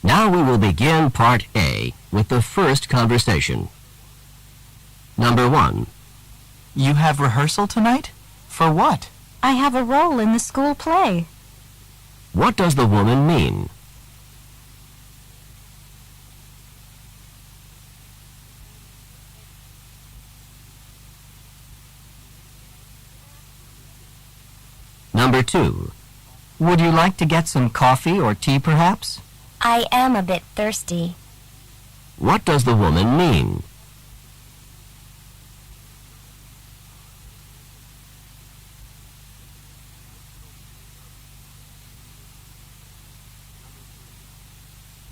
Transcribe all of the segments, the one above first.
Now we will begin Part A with the first conversation. Number 1. You have rehearsal tonight? For what? I have a role in the school play. What does the woman mean? Number 2. Would you like to get some coffee or tea, perhaps? I am a bit thirsty. What does the woman mean?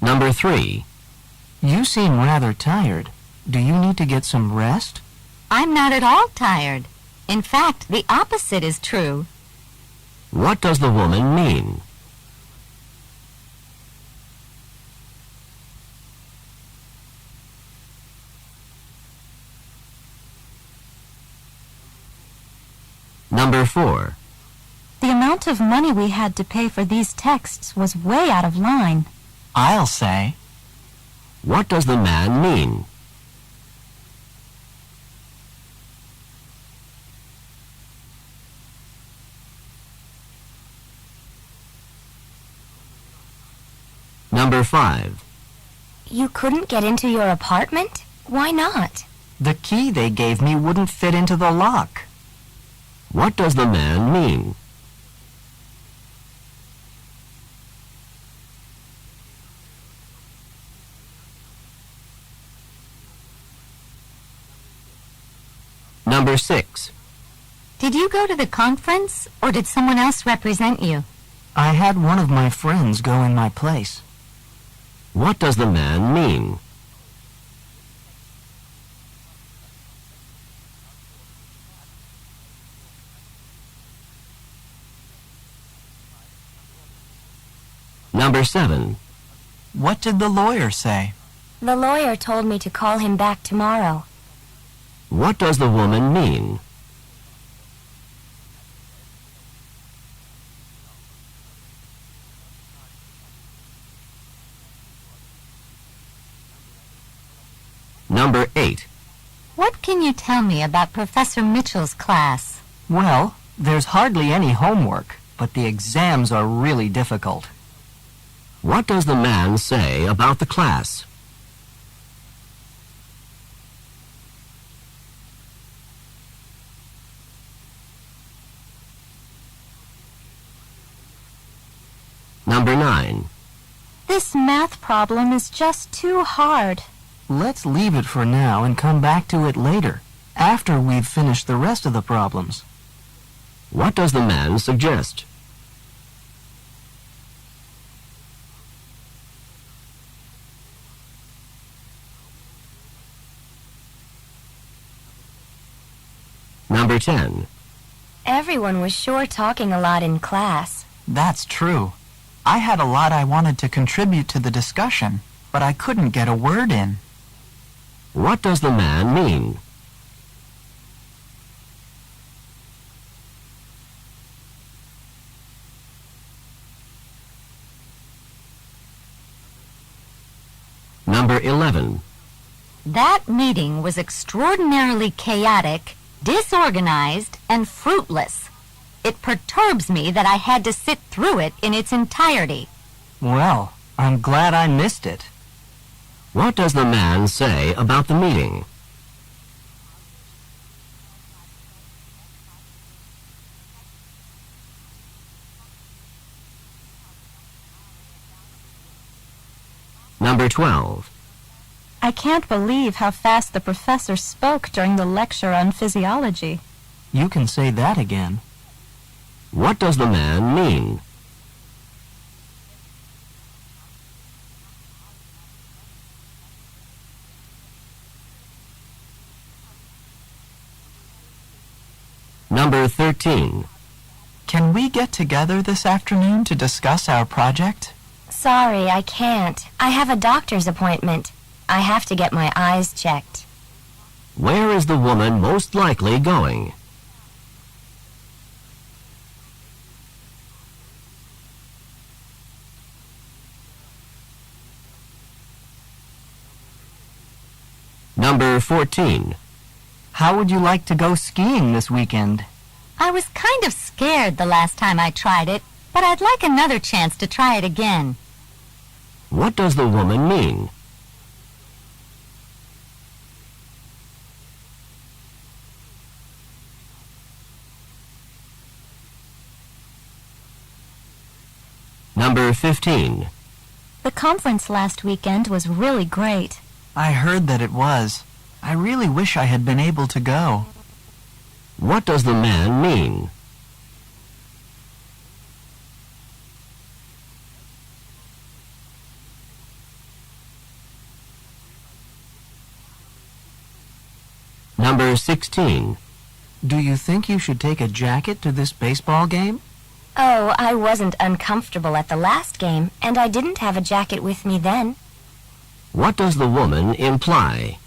Number 3. You seem rather tired. Do you need to get some rest? I'm not at all tired. In fact, the opposite is true. What does the woman mean? Number 4. The amount of money we had to pay for these texts was way out of line. I'll say. What does the man mean? Number 5. You couldn't get into your apartment? Why not? The key they gave me wouldn't fit into the lock. What does the man mean? Number 6. Did you go to the conference, or did someone else represent you? I had one of my friends go in my place. What does the man mean? Number 7. What did the lawyer say? The lawyer told me to call him back tomorrow. What does the woman mean? Number 8. What can you tell me about Professor Mitchell's class? Well, there's hardly any homework, but the exams are really difficult. What does the man say about the class? Number 9. This math problem is just too hard. Let's leave it for now and come back to it later, after we've finished the rest of the problems. What does the man suggest? Number 10. Everyone was sure talking a lot in class. That's true. I had a lot I wanted to contribute to the discussion, but I couldn't get a word in. What does the man mean? Number 11. That meeting was extraordinarily chaotic, disorganized, and fruitless. It perturbs me that I had to sit through it in its entirety. Well, I'm glad I missed it. What does the man say about the meeting? Number 12. I can't believe how fast the professor spoke during the lecture on physiology. You can say that again. What does the man mean? Number 13. Can we get together this afternoon to discuss our project? Sorry, I can't. I have a doctor's appointment. I have to get my eyes checked. Where is the woman most likely going? Number 14. How would you like to go skiing this weekend? I was kind of scared the last time I tried it, but I'd like another chance to try it again. What does the woman mean? Number 15. The conference last weekend was really great. I heard that it was. I really wish I had been able to go. What does the man mean? Number 16. Do you think you should take a jacket to this baseball game? Oh, I wasn't uncomfortable at the last game, and I didn't have a jacket with me then. What does the woman imply?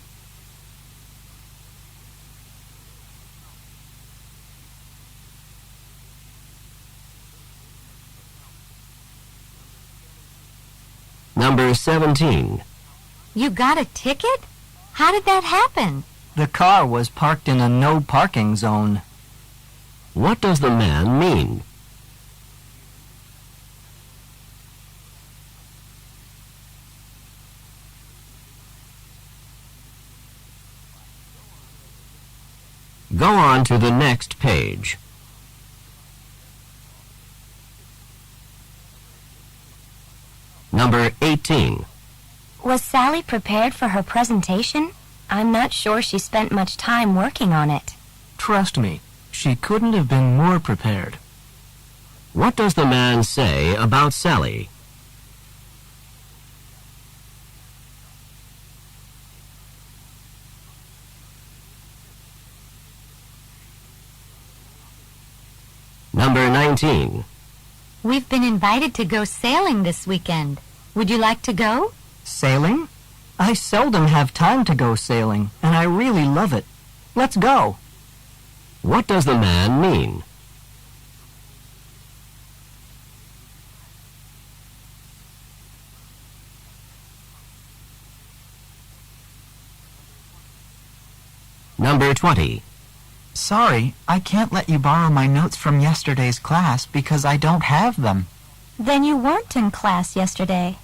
Number 17. You got a ticket? How did that happen? The car was parked in a no parking zone. What does the man mean? Go on to the next page. Number 18. Was Sally prepared for her presentation? I'm not sure she spent much time working on it. Trust me, she couldn't have been more prepared. What does the man say about Sally? Number 19. We've been invited to go sailing this weekend. Would you like to go? Sailing? I seldom have time to go sailing, and I really love it. Let's go. What does the man mean? Number 20. Sorry, I can't let you borrow my notes from yesterday's class because I don't have them. Then you weren't in class yesterday.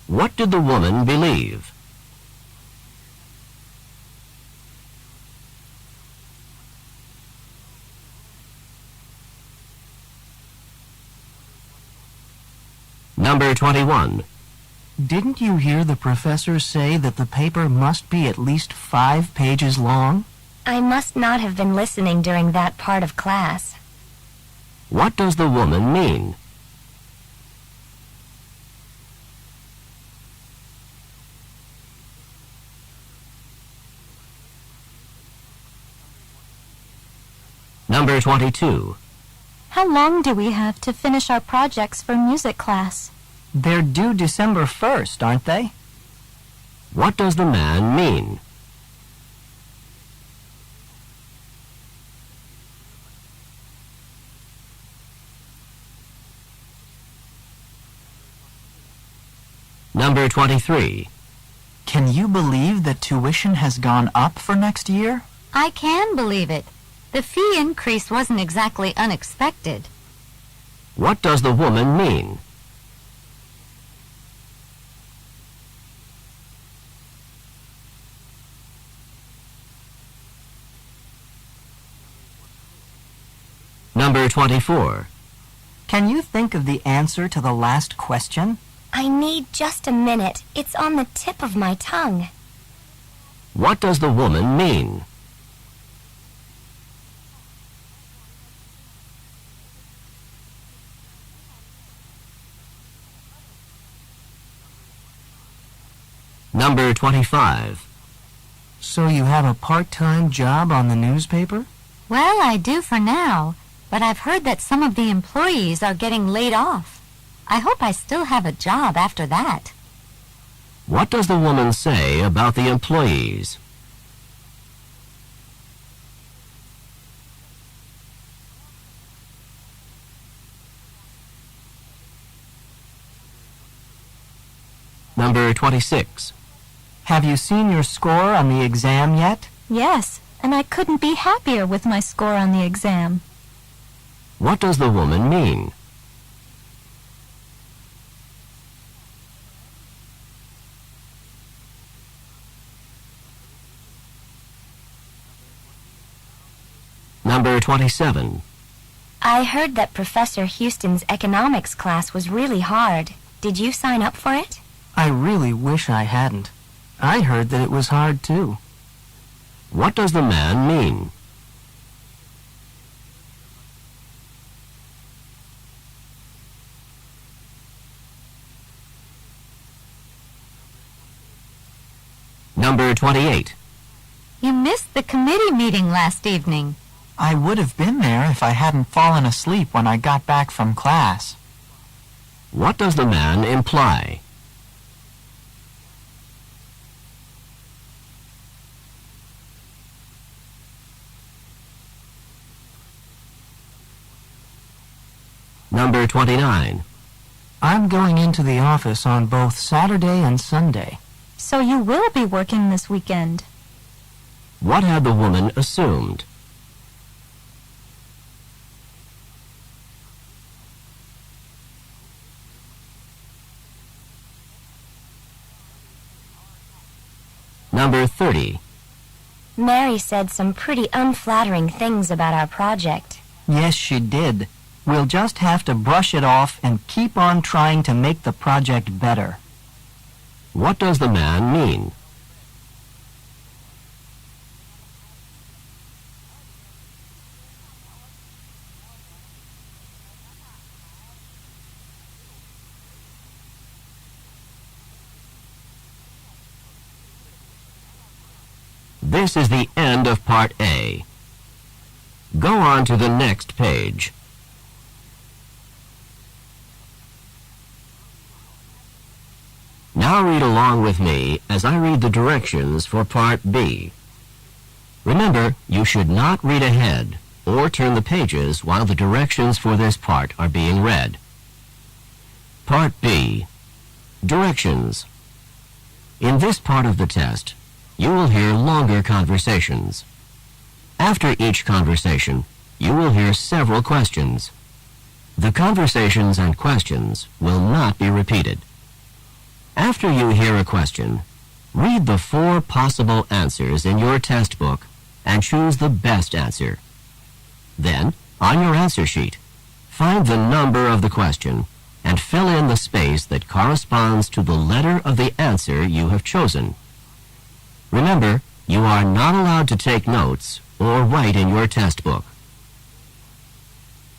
What did the woman believe? Number 21. Didn't you hear the professor say that the paper must be at least 5 pages long? I must not have been listening during that part of class. What does the woman mean? Number 22. How long do we have to finish our projects for music class? They're due December 1st, aren't they? What does the man mean? Number 23. Can you believe that tuition has gone up for next year? I can believe it. The fee increase wasn't exactly unexpected. What does the woman mean? Number 24. Can you think of the answer to the last question? I need just a minute. It's on the tip of my tongue. What does the woman mean? Number 25. So you have a part-time job on the newspaper? Well, I do for now, but I've heard that some of the employees are getting laid off. I hope I still have a job after that. What does the woman say about the employees? Number 26. Have you seen your score on the exam yet? Yes, and I couldn't be happier with my score on the exam. What does the woman mean? Number 27. I heard that Professor Houston's economics class was really hard. Did you sign up for it? I really wish I hadn't. I heard that it was hard too. What does the man mean? Number 28. You missed the committee meeting last evening. I would have been there if I hadn't fallen asleep when I got back from class. What does the man imply? Number 29. I'm going into the office on both Saturday and Sunday. So you will be working this weekend. What had the woman assumed? Number 30. Mary said some pretty unflattering things about our project. Yes, she did. We'll just have to brush it off and keep on trying to make the project better. What does the man mean? This is the end of Part A. Go on to the next page. Now read along with me as I read the directions for Part B. Remember, you should not read ahead or turn the pages while the directions for this part are being read. Part B. Directions. In this part of the test, you will hear longer conversations. After each conversation, you will hear several questions. The conversations and questions will not be repeated. After you hear a question, read the 4 possible answers in your test book and choose the best answer. Then, on your answer sheet, find the number of the question and fill in the space that corresponds to the letter of the answer you have chosen. Remember, you are not allowed to take notes or write in your test book.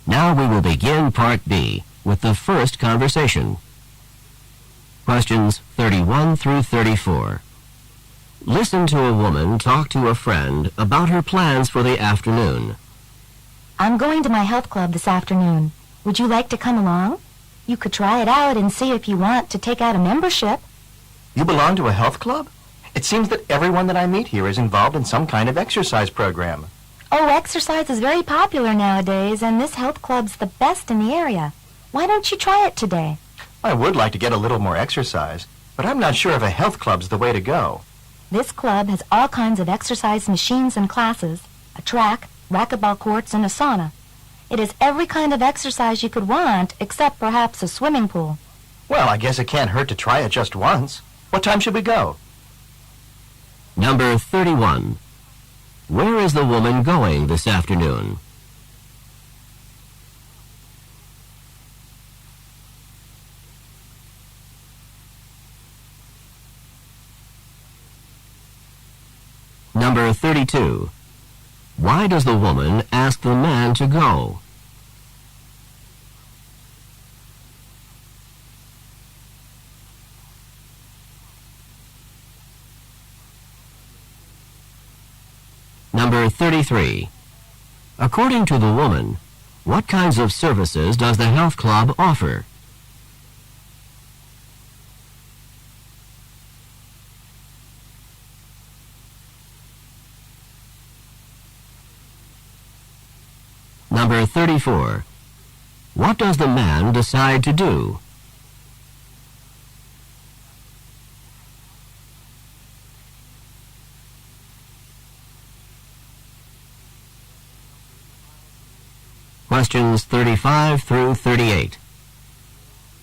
Now we will begin Part B with the first conversation. Questions 31 through 34. Listen to a woman talk to a friend about her plans for the afternoon. I'm going to my health club this afternoon. Would you like to come along? You could try it out and see if you want to take out a membership. You belong to a health club? It seems that everyone that I meet here is involved in some kind of exercise program. Oh, exercise is very popular nowadays, and this health club's the best in the area. Why don't you try it today? I would like to get a little more exercise, but I'm not sure if a health club's the way to go. This club has all kinds of exercise machines and classes, a track, racquetball courts, and a sauna. It has every kind of exercise you could want, except perhaps a swimming pool. Well, I guess it can't hurt to try it just once. What time should we go? Number 31. Where is the woman going this afternoon? Number 32. Why does the woman ask the man to go? Number 33. According to the woman, what kinds of services does the health club offer? Number 34. What does the man decide to do? questions 35 through 38.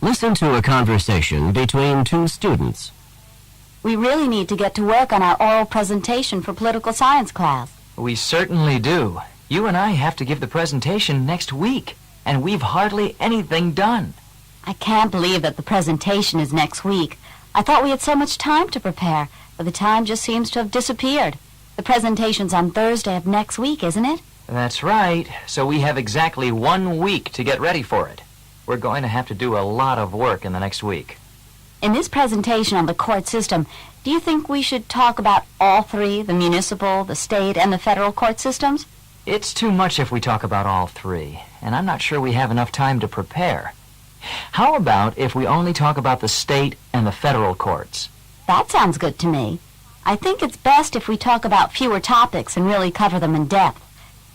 Listen to a conversation between two students. We really need to get to work on our oral presentation for political science class. We certainly do. You and I have to give the presentation next week, and we've hardly anything done. I can't believe that the presentation is next week. I thought we had so much time to prepare, but the time just seems to have disappeared. The presentation's on Thursday of next week, isn't it? That's right. So we have exactly 1 week to get ready for it. We're going to have to do a lot of work in the next week. In this presentation on the court system, do you think we should talk about all three, the municipal, the state, and the federal court systems? It's too much if we talk about all three, and I'm not sure we have enough time to prepare. How about if we only talk about the state and the federal courts? That sounds good to me. I think it's best if we talk about fewer topics and really cover them in depth.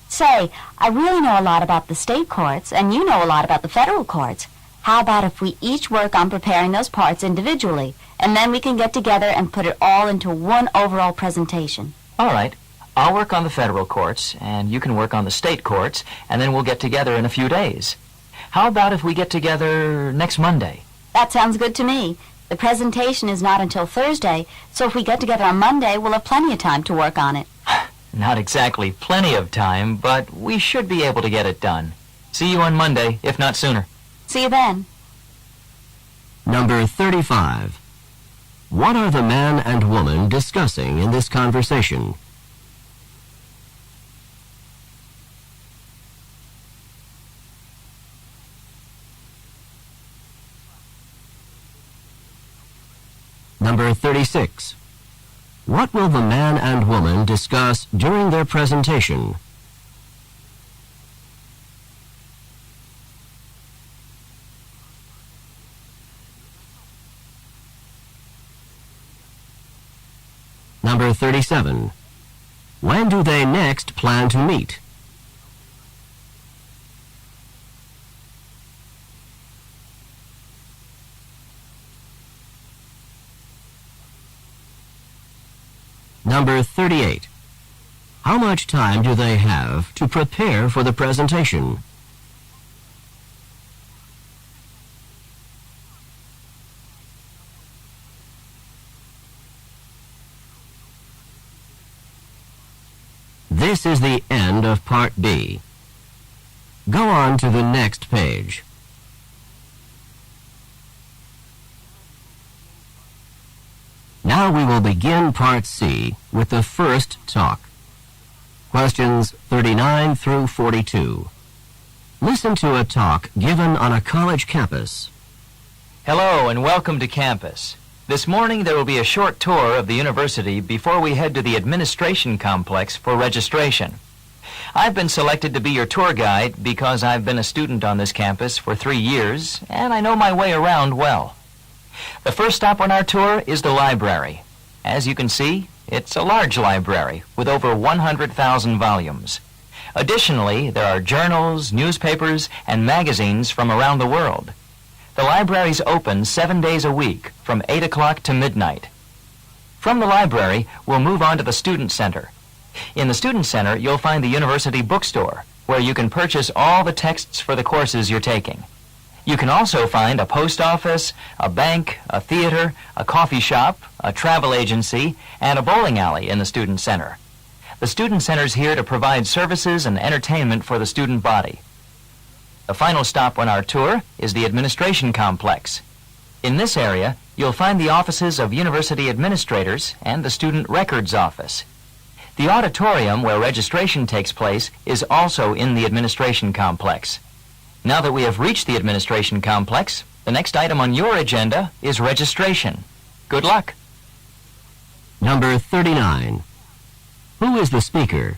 Say, I really know a lot about the state courts, and you know a lot about the federal courts. How about if we each work on preparing those parts individually, and then we can get together and put it all into one overall presentation? All right. I'll work on the federal courts, and you can work on the state courts, and then we'll get together in a few days. How about if we get together next Monday? That sounds good to me. The presentation is not until Thursday, so if we get together on Monday, we'll have plenty of time to work on it. Not exactly plenty of time, but we should be able to get it done. See you on Monday, if not sooner. See you then. Number 35. What are the man and woman discussing in this conversation? Number 36. What will the man and woman discuss during their presentation? Number 37. When do they next plan to meet? Number 38. How much time do they have to prepare for the presentation? This is the end of Part B. Go on to the next page. Now we will begin Part C with the first talk. Questions 39 through 42. Listen to a talk given on a college campus. Hello and welcome to campus. This morning there will be a short tour of the university before we head to the administration complex for registration. I've been selected to be your tour guide because I've been a student on this campus for 3 years and I know my way around well. The first stop on our tour is the library. As you can see, it's a large library with over 100,000 volumes. Additionally, there are journals, newspapers, and magazines from around the world. The library's open 7 days a week from 8 o'clock to midnight. From the library, we'll move on to the Student Center. In the Student Center, you'll find the university bookstore, where you can purchase all the texts for the courses you're taking. You can also find a post office, a bank, a theater, a coffee shop, a travel agency, and a bowling alley in the Student Center. The Student Center's here to provide services and entertainment for the student body. The final stop on our tour is the administration complex. In this area, you'll find the offices of university administrators and the student records office. The auditorium where registration takes place is also in the administration complex. Now that we have reached the administration complex, the next item on your agenda is registration. Good luck. Number 39. Who is the speaker?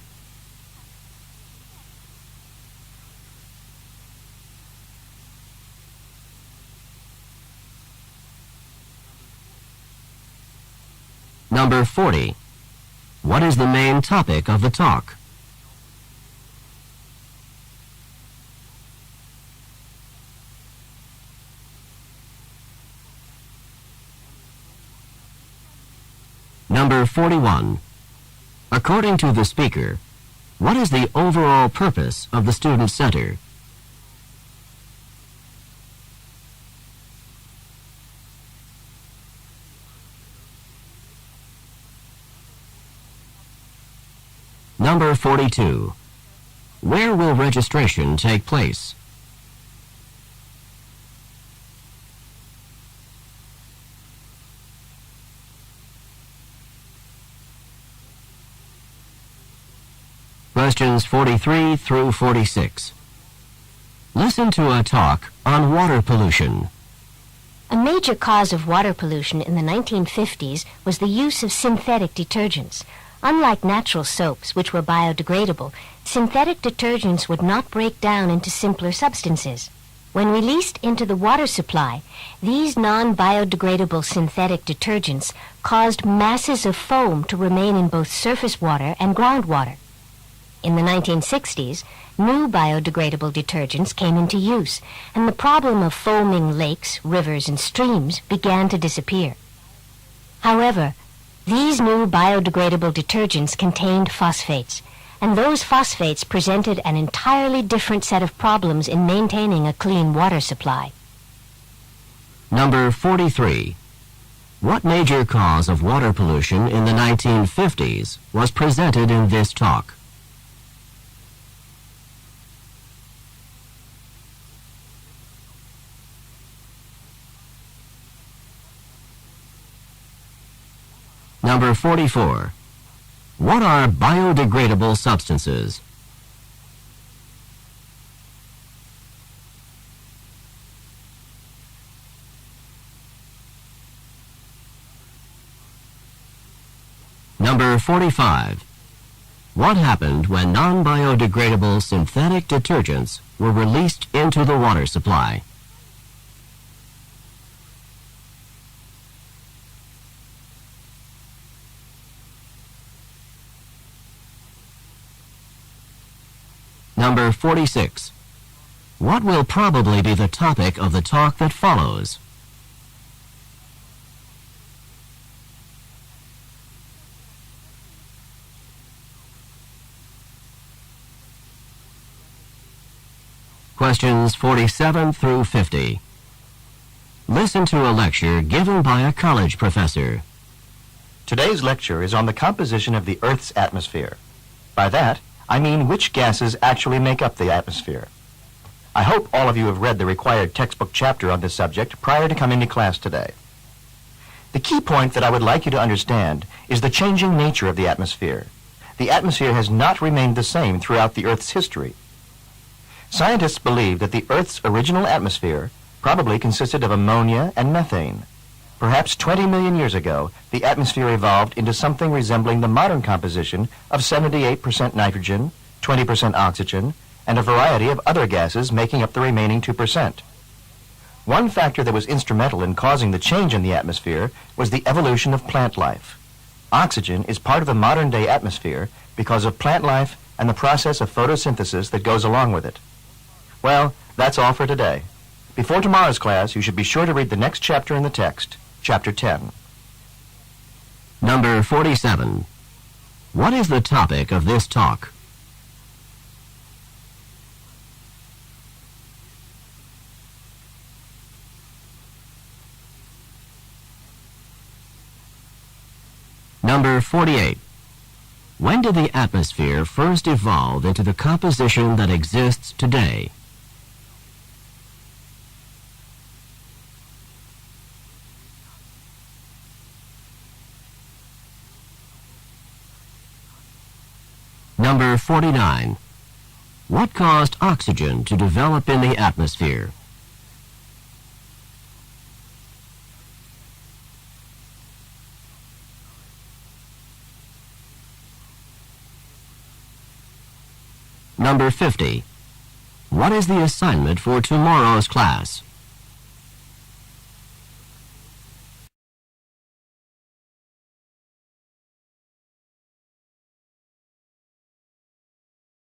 Number 40. What is the main topic of the talk? Number 41. According to the speaker, what is the overall purpose of the Student Center? Number 42. Where will registration take place? Questions 43 through 46. Listen to a talk on water pollution. A major cause of water pollution in the 1950s was the use of synthetic detergents. Unlike natural soaps, which were biodegradable, synthetic detergents would not break down into simpler substances. When released into the water supply, these non-biodegradable synthetic detergents caused masses of foam to remain in both surface water and groundwater. In the 1960s, new biodegradable detergents came into use, and the problem of foaming lakes, rivers, and streams began to disappear. However, these new biodegradable detergents contained phosphates, and those phosphates presented an entirely different set of problems in maintaining a clean water supply. Number 43. What major cause of water pollution in the 1950s was presented in this talk? Number 44. What are biodegradable substances? Number 45. What happened when non-biodegradable synthetic detergents were released into the water supply? Number 46. What will probably be the topic of the talk that follows? Questions 47 through 50. Listen to a lecture given by a college professor. Today's lecture is on the composition of the Earth's atmosphere. By that, I mean which gases actually make up the atmosphere. I hope all of you have read the required textbook chapter on this subject prior to coming to class today. The key point that I would like you to understand is the changing nature of the atmosphere. The atmosphere has not remained the same throughout the Earth's history. Scientists believe that the Earth's original atmosphere probably consisted of ammonia and methane. Perhaps 20 million years ago, the atmosphere evolved into something resembling the modern composition of 78% nitrogen, 20% oxygen, and a variety of other gases making up the remaining 2%. One factor that was instrumental in causing the change in the atmosphere was the evolution of plant life. Oxygen is part of the modern-day atmosphere because of plant life and the process of photosynthesis that goes along with it. Well, that's all for today. Before tomorrow's class, you should be sure to read the next chapter in the text. Chapter 10. Number 47. What is the topic of this talk? Number 48. When did the atmosphere first evolve into the composition that exists today? Number 49. What caused oxygen to develop in the atmosphere? Number 50. What is the assignment for tomorrow's class?